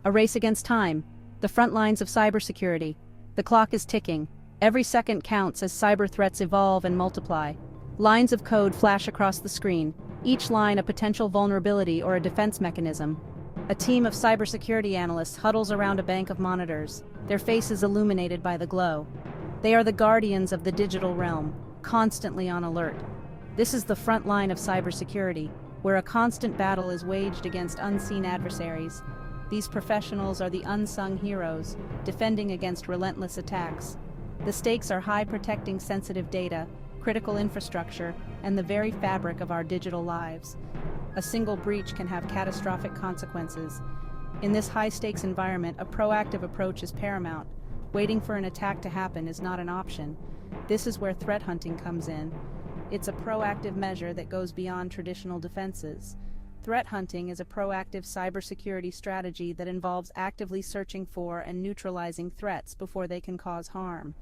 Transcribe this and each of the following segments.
A race against time. The front lines of cybersecurity. The clock is ticking. Every second counts as cyber threats evolve and multiply. Lines of code flash across the screen, each line a potential vulnerability or a defense mechanism. A team of cybersecurity analysts huddles around a bank of monitors, their faces illuminated by the glow. They are the guardians of the digital realm, constantly on alert. This is the front line of cybersecurity, where a constant battle is waged against unseen adversaries. These professionals are the unsung heroes, defending against relentless attacks. The stakes are high, protecting sensitive data, critical infrastructure, and the very fabric of our digital lives. A single breach can have catastrophic consequences. In this high-stakes environment, a proactive approach is paramount. Waiting for an attack to happen is not an option. This is where threat hunting comes in. It's a proactive measure that goes beyond traditional defenses. Threat hunting is a proactive cybersecurity strategy that involves actively searching for and neutralizing threats before they can cause harm.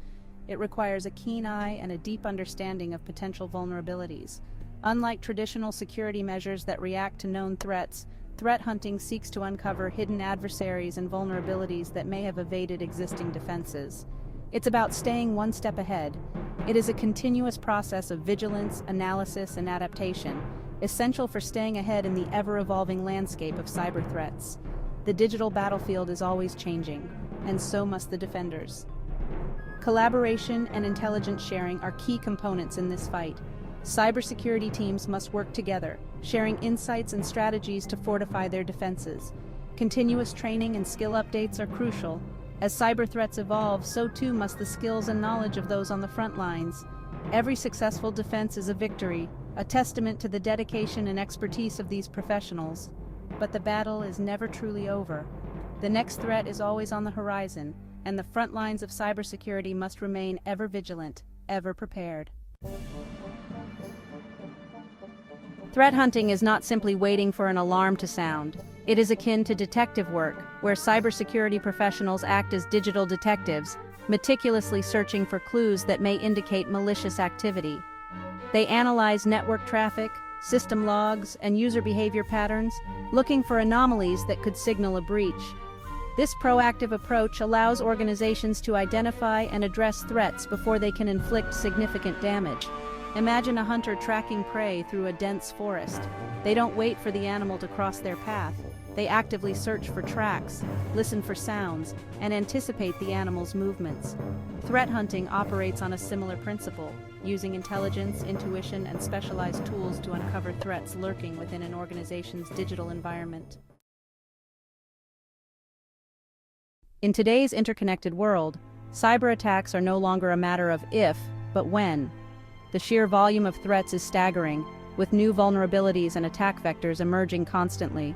It requires a keen eye and a deep understanding of potential vulnerabilities. Unlike traditional security measures that react to known threats, threat hunting seeks to uncover hidden adversaries and vulnerabilities that may have evaded existing defenses. It's about staying one step ahead. It is a continuous process of vigilance, analysis, and adaptation, essential for staying ahead in the ever-evolving landscape of cyber threats. The digital battlefield is always changing, and so must the defenders. Collaboration and intelligence sharing are key components in this fight. Cybersecurity teams must work together, sharing insights and strategies to fortify their defenses. Continuous training and skill updates are crucial. As cyber threats evolve, so too must the skills and knowledge of those on the front lines. Every successful defense is a victory, a testament to the dedication and expertise of these professionals. But the battle is never truly over. The next threat is always on the horizon, and the front lines of cybersecurity must remain ever vigilant, ever prepared. Threat hunting is not simply waiting for an alarm to sound. It is akin to detective work, where cybersecurity professionals act as digital detectives, meticulously searching for clues that may indicate malicious activity. They analyze network traffic, system logs, and user behavior patterns, looking for anomalies that could signal a breach. This proactive approach allows organizations to identify and address threats before they can inflict significant damage. Imagine a hunter tracking prey through a dense forest. They don't wait for the animal to cross their path. They actively search for tracks, listen for sounds, and anticipate the animal's movements. Threat hunting operates on a similar principle, using intelligence, intuition, and specialized tools to uncover threats lurking within an organization's digital environment. In today's interconnected world, cyber attacks are no longer a matter of if, but when. The sheer volume of threats is staggering, with new vulnerabilities and attack vectors emerging constantly.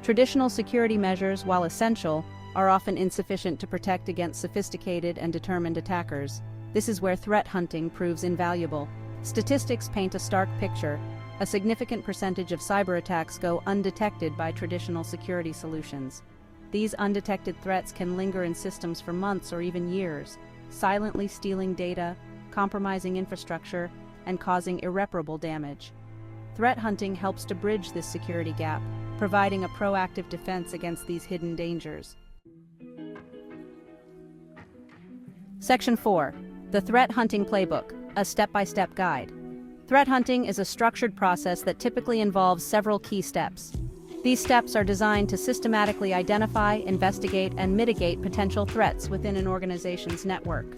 Traditional security measures, while essential, are often insufficient to protect against sophisticated and determined attackers. This is where threat hunting proves invaluable. Statistics paint a stark picture. A significant percentage of cyber attacks go undetected by traditional security solutions. These undetected threats can linger in systems for months or even years, silently stealing data, compromising infrastructure, and causing irreparable damage. Threat hunting helps to bridge this security gap, providing a proactive defense against these hidden dangers. Section 4. The Threat Hunting Playbook, a step-by-step guide. Threat hunting is a structured process that typically involves several key steps. These steps are designed to systematically identify, investigate, and mitigate potential threats within an organization's network.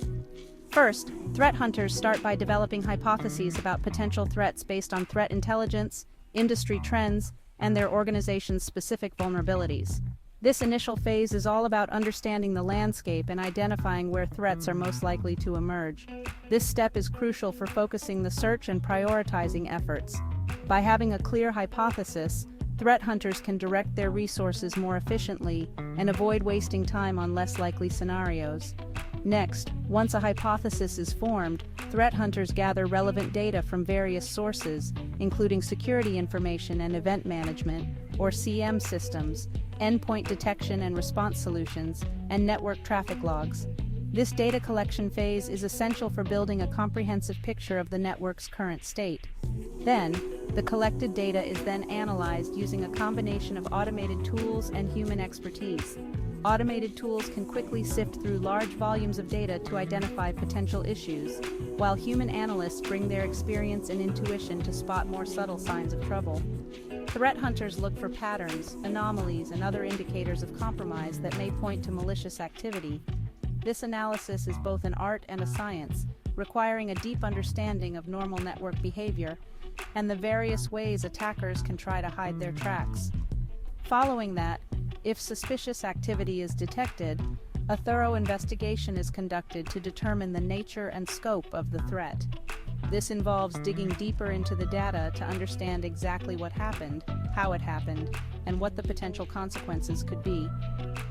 First, threat hunters start by developing hypotheses about potential threats based on threat intelligence, industry trends, and their organization's specific vulnerabilities. This initial phase is all about understanding the landscape and identifying where threats are most likely to emerge. This step is crucial for focusing the search and prioritizing efforts. By having a clear hypothesis, threat hunters can direct their resources more efficiently and avoid wasting time on less likely scenarios. Next, once a hypothesis is formed, threat hunters gather relevant data from various sources, including security information and event management, or SIEM systems, endpoint detection and response solutions, and network traffic logs. This data collection phase is essential for building a comprehensive picture of the network's current state. Then, the collected data is then analyzed using a combination of automated tools and human expertise. Automated tools can quickly sift through large volumes of data to identify potential issues, while human analysts bring their experience and intuition to spot more subtle signs of trouble. Threat hunters look for patterns, anomalies, and other indicators of compromise that may point to malicious activity. This analysis is both an art and a science, requiring a deep understanding of normal network behavior and the various ways attackers can try to hide their tracks. Following that, if suspicious activity is detected, a thorough investigation is conducted to determine the nature and scope of the threat. This involves digging deeper into the data to understand exactly what happened, how it happened, and what the potential consequences could be.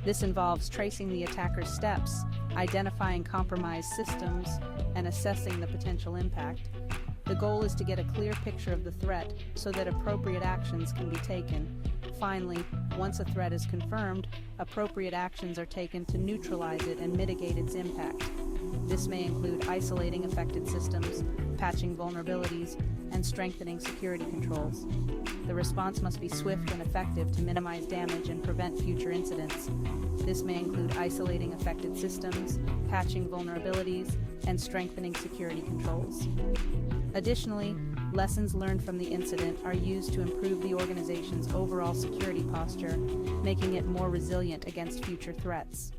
This involves tracing the attacker's steps, identifying compromised systems, and assessing the potential impact. The goal is to get a clear picture of the threat so that appropriate actions can be taken. Finally, once a threat is confirmed, appropriate actions are taken to neutralize it and mitigate its impact. This may include isolating affected systems, patching vulnerabilities, and strengthening security controls. The response must be swift and effective to minimize damage and prevent future incidents. This may include isolating affected systems, patching vulnerabilities, and strengthening security controls. Additionally, lessons learned from the incident are used to improve the organization's overall security posture, making it more resilient against future threats.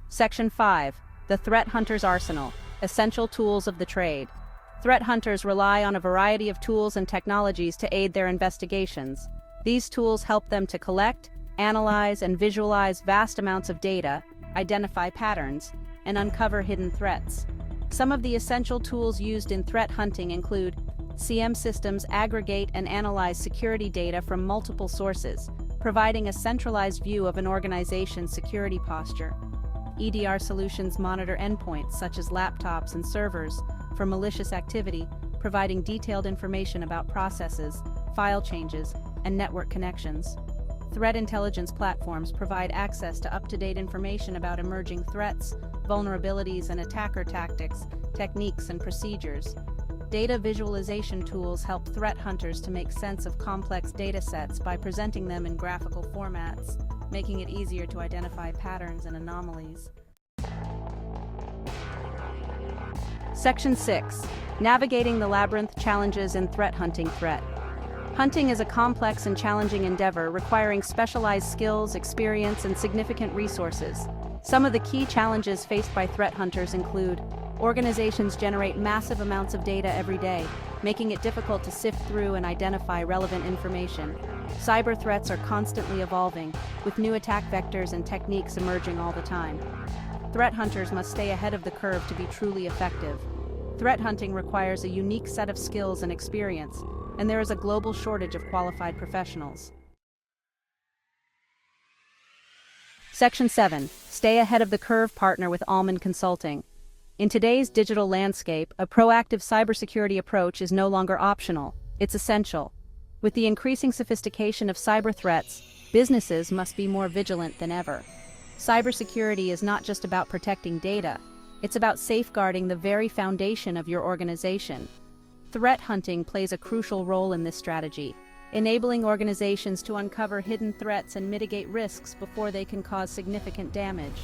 Section 5. The Threat Hunter's Arsenal. Essential tools of the trade. Threat hunters rely on a variety of tools and technologies to aid their investigations. These tools help them to collect, analyze, and visualize vast amounts of data, identify patterns, and uncover hidden threats. Some of the essential tools used in threat hunting include SIEM systems aggregate and analyze security data from multiple sources, providing a centralized view of an organization's security posture. EDR solutions monitor endpoints such as laptops and servers for malicious activity, providing detailed information about processes, file changes, and network connections. Threat intelligence platforms provide access to up-to-date information about emerging threats, vulnerabilities, and attacker tactics, techniques, and procedures. Data visualization tools help threat hunters to make sense of complex data sets by presenting them in graphical formats, making it easier to identify patterns and anomalies. Section 6. Navigating the Labyrinth Challenges in Threat Hunting. Threat hunting is a complex and challenging endeavor requiring specialized skills, experience, and significant resources. Some of the key challenges faced by threat hunters include: organizations generate massive amounts of data every day, making it difficult to sift through and identify relevant information. Cyber threats are constantly evolving, with new attack vectors and techniques emerging all the time. Threat hunters must stay ahead of the curve to be truly effective. Threat hunting requires a unique set of skills and experience, and there is a global shortage of qualified professionals. Section 7. Stay ahead of the curve. Partner with Almond Consulting. In today's digital landscape, a proactive cybersecurity approach is no longer optional, it's essential. With the increasing sophistication of cyber threats, businesses must be more vigilant than ever. Cybersecurity is not just about protecting data, it's about safeguarding the very foundation of your organization. Threat hunting plays a crucial role in this strategy, enabling organizations to uncover hidden threats and mitigate risks before they can cause significant damage.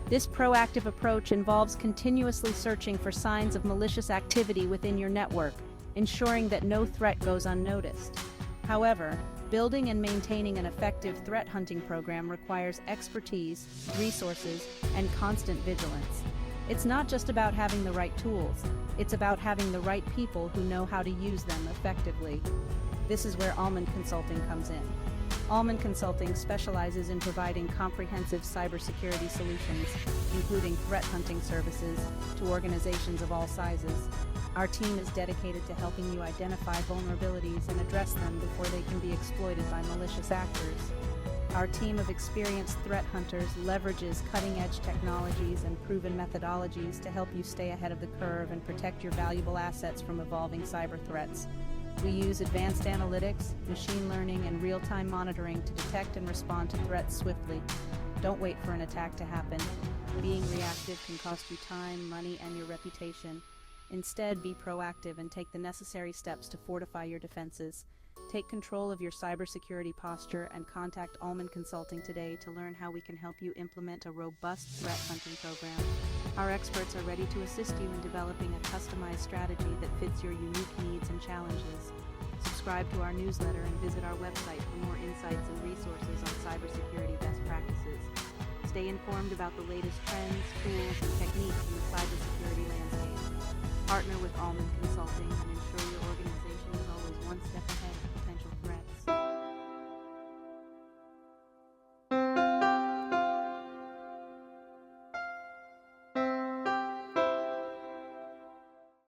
This proactive approach involves continuously searching for signs of malicious activity within your network, ensuring that no threat goes unnoticed. However, building and maintaining an effective threat hunting program requires expertise, resources, and constant vigilance. It's not just about having the right tools, it's about having the right people who know how to use them effectively. This is where Almond Consulting comes in. Almond Consulting specializes in providing comprehensive cybersecurity solutions, including threat hunting services, to organizations of all sizes. Our team is dedicated to helping you identify vulnerabilities and address them before they can be exploited by malicious actors. Our team of experienced threat hunters leverages cutting-edge technologies and proven methodologies to help you stay ahead of the curve and protect your valuable assets from evolving cyber threats. We use advanced analytics, machine learning, and real-time monitoring to detect and respond to threats swiftly. Don't wait for an attack to happen. Being reactive can cost you time, money, and your reputation. Instead, be proactive and take the necessary steps to fortify your defenses. Take control of your cybersecurity posture and contact Almond Consulting today to learn how we can help you implement a robust threat hunting program. Our experts are ready to assist you in developing a customized strategy that fits your unique needs and challenges. Subscribe to our newsletter and visit our website for more insights and resources on cybersecurity best practices. Stay informed about the latest trends, tools, and techniques in the cybersecurity landscape. Partner with Almond Consulting and ensure your organization